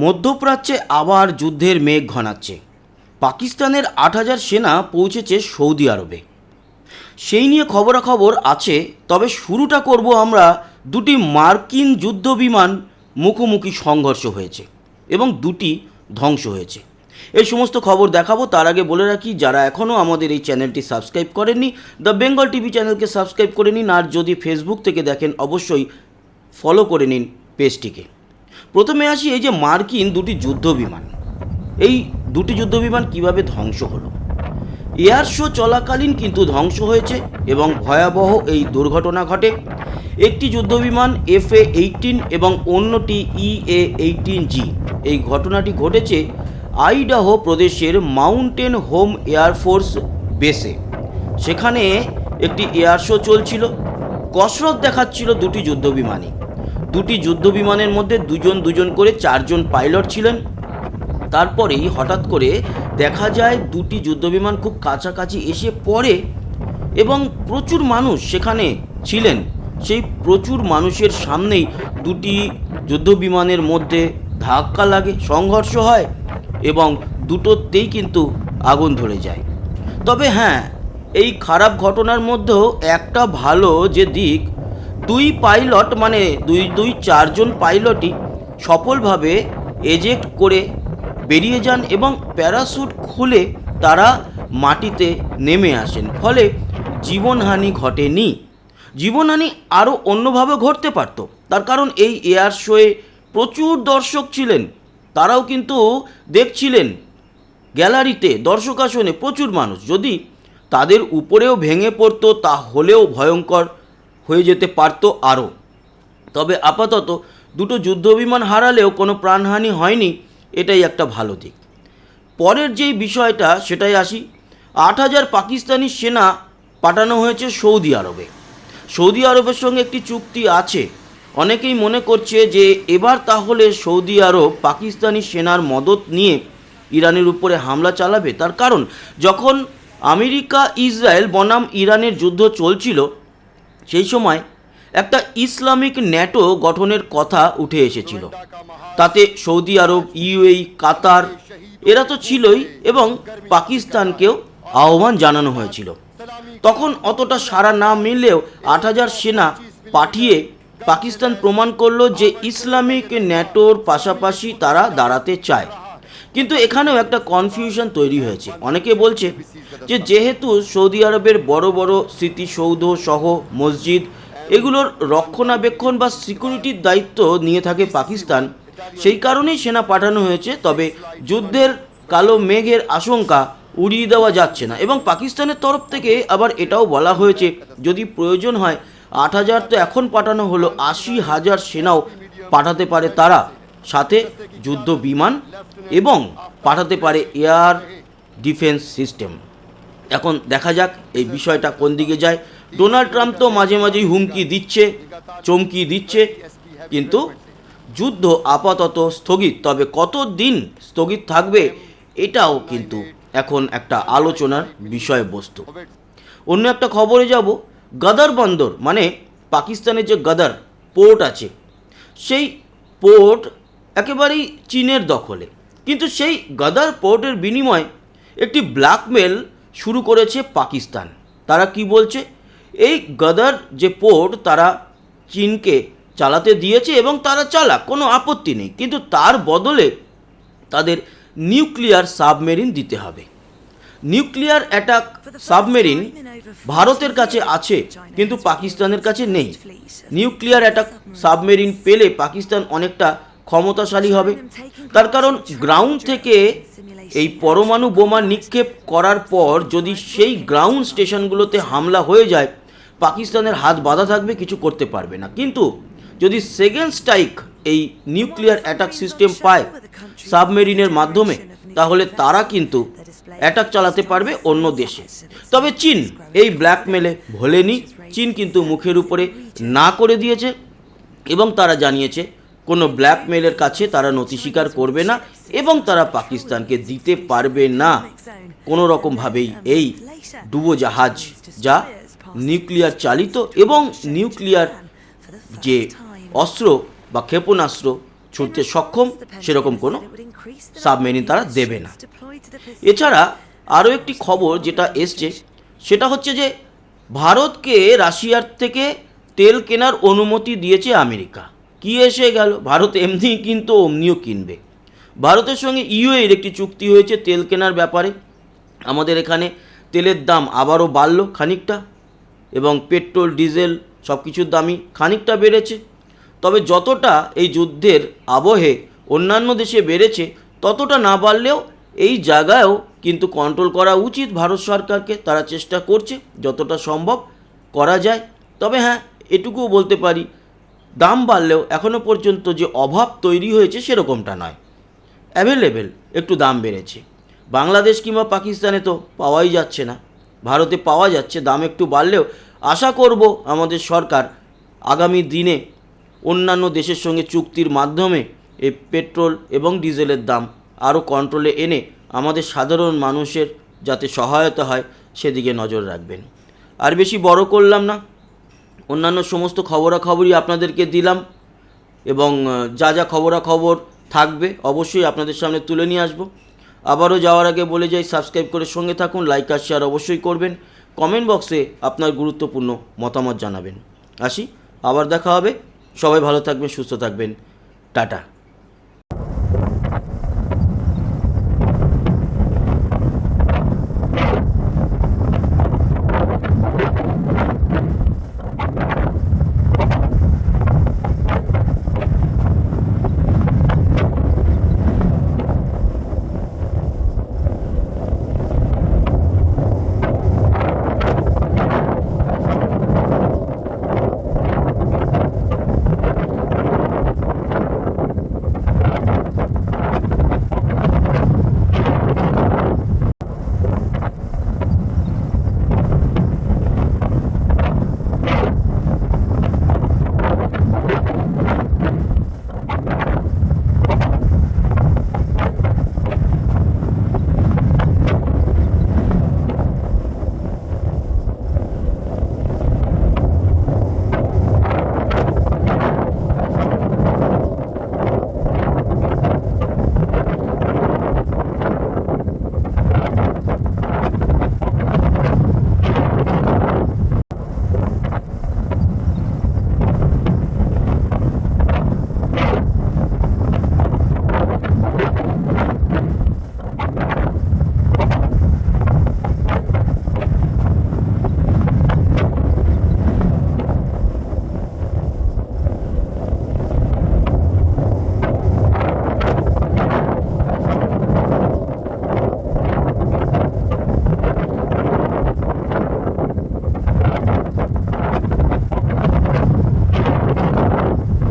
মধ্যপ্রাচ্যে আবার যুদ্ধের মেঘ ঘনাচ্ছে। পাকিস্তানের ৮,০০০ সেনা পৌঁছেছে সৌদি আরবে। সেই নিয়ে খবরাখবর আছে। তবে শুরুটা করব আমরা দুটি মার্কিন যুদ্ধবিমান মুখোমুখি সংঘর্ষ হয়েছে এবং দুটি ধ্বংস হয়েছে। এই সমস্ত খবর দেখাবো। তার আগে বলে রাখি, যারা এখনও আমাদের এই চ্যানেলটি সাবস্ক্রাইব করেননি, দ্য বেঙ্গল টিভি চ্যানেলকে সাবস্ক্রাইব করে নিন। আর যদি ফেসবুক থেকে দেখেন অবশ্যই ফলো করে নিন পেজটিকে। প্রথমে আসি এই যে মার্কিন দুটি যুদ্ধবিমান, এই দুটি যুদ্ধবিমান কিভাবে ধ্বংস হলো। এয়ার শো চলাকালীন কিন্তু ধ্বংস হয়েছে এবং ভয়াবহ এই দুর্ঘটনা ঘটে। একটি যুদ্ধবিমান FA-18 এবং অন্যটি EA-18G। এই ঘটনাটি ঘটেছে আইডাহো প্রদেশের মাউন্টেন হোম এয়ারফোর্স বেসে। সেখানে একটি এয়ার শো চলছিল, কসরত দেখাচ্ছিল দুটি যুদ্ধবিমানই। দুটি যুদ্ধবিমানের মধ্যে দুজন করে 4 জন পাইলট ছিলেন। তারপরেই হঠাৎ করে দেখা যায় দুটি যুদ্ধবিমান খুব কাছাকাছি এসে পড়ে এবং প্রচুর মানুষ সেখানে ছিলেন। সেই প্রচুর মানুষের সামনেই দুটি যুদ্ধবিমানের মধ্যে ধাক্কা লাগে, সংঘর্ষ হয় এবং দুটোতেই কিন্তু আগুন ধরে যায়। তবে হ্যাঁ, এই খারাপ ঘটনার মধ্যেও একটা ভালো যে দিক, দুই পাইলট মানে দুই 4 জন পাইলটই সফলভাবে এজেক্ট করে বেরিয়ে যান এবং প্যারাশুট খুলে তারা মাটিতে নেমে আসেন। ফলে জীবনহানি ঘটেনি। জীবনহানি আরও অন্যভাবে ঘটতে পারত। তার কারণ এই এয়ার শোয়ে প্রচুর দর্শক ছিলেন, তারাও কিন্তু দেখছিলেন। গ্যালারিতে দর্শক আসনে প্রচুর মানুষ, যদি তাদের উপরেও ভেঙে পড়তো তাহলেও ভয়ঙ্কর হয়ে যেতে পারত আরও। তবে আপাতত দুটো যুদ্ধবিমান হারালেও কোনো প্রাণহানি হয়নি, এটাই একটা ভালো দিক। পরের যেই বিষয়টা সেটাই আসি। ৮,০০০ পাকিস্তানি সেনা পাঠানো হয়েছে সৌদি আরবে। সৌদি আরবের সঙ্গে একটি চুক্তি আছে। অনেকেই মনে করছে যে এবার তাহলে সৌদি আরব পাকিস্তানি সেনার মদত নিয়ে ইরানের উপরে হামলা চালাবে। তার কারণ যখন আমেরিকা ইসরায়েল বনাম ইরানের যুদ্ধ চলছিল, সেই সময় একটা ইসলামিক ন্যাটো গঠনের কথা উঠে এসেছিল। তাতে সৌদি আরব, UAE, কাতার এরা তো ছিলই এবং পাকিস্তানকেও আহ্বান জানানো হয়েছিল। তখন অতটা সাড়া না মিললেও ৮,০০০ সেনা পাঠিয়ে পাকিস্তান প্রমাণ করলো যে ইসলামিক ন্যাটোর পাশাপাশি তারা দাঁড়াতে চায়। কিন্তু এখানেও একটা কনফিউশন তৈরি হয়েছে। অনেকে বলছে যে যেহেতু সৌদি আরবের বড় বড় স্মৃতিসৌধ সহ মসজিদ এগুলোর রক্ষণাবেক্ষণ বা সিকিউরিটির দায়িত্ব নিয়ে থাকে পাকিস্তান, সেই কারণেই সেনা পাঠানো হয়েছে। তবে যুদ্ধের কালো মেঘের আশঙ্কা উড়িয়ে দেওয়া যাচ্ছে না এবং পাকিস্তানের তরফ থেকে আবার এটাও বলা হয়েছে যদি প্রয়োজন হয় ৮,০০০ তো এখন পাঠানো হলো, ৮০,০০০ সেনাও পাঠাতে পারে তারা, সাথে যুদ্ধ বিমান এবং পাঠাতে পারে এয়ার ডিফেন্স সিস্টেম। এখন দেখা যাক এই বিষয়টা কোন দিকে যায়। ডোনাল্ড ট্রাম্প তো মাঝে মাঝেই হুমকি দিচ্ছে, চমকি দিচ্ছে, কিন্তু যুদ্ধ আপাতত স্থগিত। তবে কতদিন স্থগিত থাকবে এটাও কিন্তু এখন একটা আলোচনার বিষয়বস্তু। অন্য একটা খবরে যাব। গদর বন্দর মানে পাকিস্তানের যে গদর পোর্ট আছে, সেই পোর্ট একেবারেই চীনের দখলে। কিন্তু সেই গদর পোর্টের বিনিময়ে একটি ব্ল্যাকমেল শুরু করেছে পাকিস্তান। তারা কি বলছে, এই গদর যে পোর্ট তারা চীনকে চালাতে দিয়েছে এবং তারা চালাক, কোনো আপত্তি নেই, কিন্তু তার বদলে তাদের নিউক্লিয়ার সাবমেরিন দিতে হবে। নিউক্লিয়ার অ্যাটাক সাবমেরিন ভারতের কাছে আছে কিন্তু পাকিস্তানের কাছে নেই। নিউক্লিয়ার অ্যাটাক সাবমেরিন পেলে পাকিস্তান অনেকটা ক্ষমতাশালী হবে। তার কারণ গ্রাউন্ড থেকে এই পরমাণু বোমা নিক্ষেপ করার পর যদি সেই গ্রাউন্ড স্টেশনগুলোতে হামলা হয়ে যায়, পাকিস্তানের হাত বাঁধা থাকবে, কিছু করতে পারবে না। কিন্তু যদি সেকেন্ড স্ট্রাইক এই নিউক্লিয়ার অ্যাটাক সিস্টেম পায় সাবমেরিনের মাধ্যমে, তাহলে তারা কিন্তু অ্যাটাক চালাতে পারবে অন্য দেশে। তবে চীন এই ব্ল্যাকমেলে ভোলেনি। চীন কিন্তু মুখের উপরে না করে দিয়েছে এবং তারা জানিয়েছে কোনো ব্ল্যাকমেলের কাছে তারা নথি স্বীকার করবে না এবং তারা পাকিস্তানকে দিতে পারবে না কোনো রকমভাবেই এই ডুবোজাহাজ যা নিউক্লিয়ার চালিত এবং নিউক্লিয়ার যে অস্ত্র বা ক্ষেপণাস্ত্র ছুটতে সক্ষম সেরকম কোনো সাবমেরিন তারা দেবে না। এছাড়া আরও একটি খবর যেটা এসছে সেটা হচ্ছে যে ভারতকে রাশিয়ার থেকে তেল কেনার অনুমতি দিয়েছে আমেরিকা। কি এসে গেল, ভারত এমনি কিন্তু অমনিও কিনবে। ভারতের সঙ্গে ইউএর একটি চুক্তি হয়েছে তেল কেনার ব্যাপারে। আমাদের এখানে তেলের দাম আবারও বাড়লো খানিকটা, এবং পেট্রোল ডিজেল সব কিছুর দামই খানিকটা বেড়েছে। তবে যতটা এই যুদ্ধের আবহে অন্যান্য দেশে বেড়েছে ততটা না বাড়লেও এই জায়গায়ও কিন্তু কন্ট্রোল করা উচিত ভারত সরকারকে। তারা চেষ্টা করছে যতটা সম্ভব করা যায়। তবে হ্যাঁ, এটুকুও বলতে পারি, দাম বাড়লেও এখনও পর্যন্ত যে অভাব তৈরি হয়েছে সেরকমটা নয়, অ্যাভেলেবেল একটু দাম বেড়েছে। বাংলাদেশ কিংবা পাকিস্তানে তো পাওয়াই যাচ্ছে না, ভারতে পাওয়া যাচ্ছে। দাম একটু বাড়লেও আশা করব আমাদের সরকার আগামী দিনে অন্যান্য দেশের সঙ্গে চুক্তির মাধ্যমে এই পেট্রোল এবং ডিজেলের দাম আরও কন্ট্রোলে এনে আমাদের সাধারণ মানুষের যাতে সহায়তা হয় সেদিকে নজর রাখবেন। আর বেশি বড় করলাম না, অন্যান্য সমস্ত খবরাখবরই আপনাদেরকে দিলাম, এবং যা যা খবরাখবর থাকবে অবশ্যই আপনাদের সামনে তুলে নিয়ে আসবো। আবারও যাওয়ার আগে বলে যাই, সাবস্ক্রাইব করে সঙ্গে থাকুন, লাইক আর শেয়ার অবশ্যই করবেন, কমেন্ট বক্সে আপনার গুরুত্বপূর্ণ মতামত জানাবেন। আসি, আবার দেখা হবে। সবাই ভালো থাকবেন, সুস্থ থাকবেন, টাটা।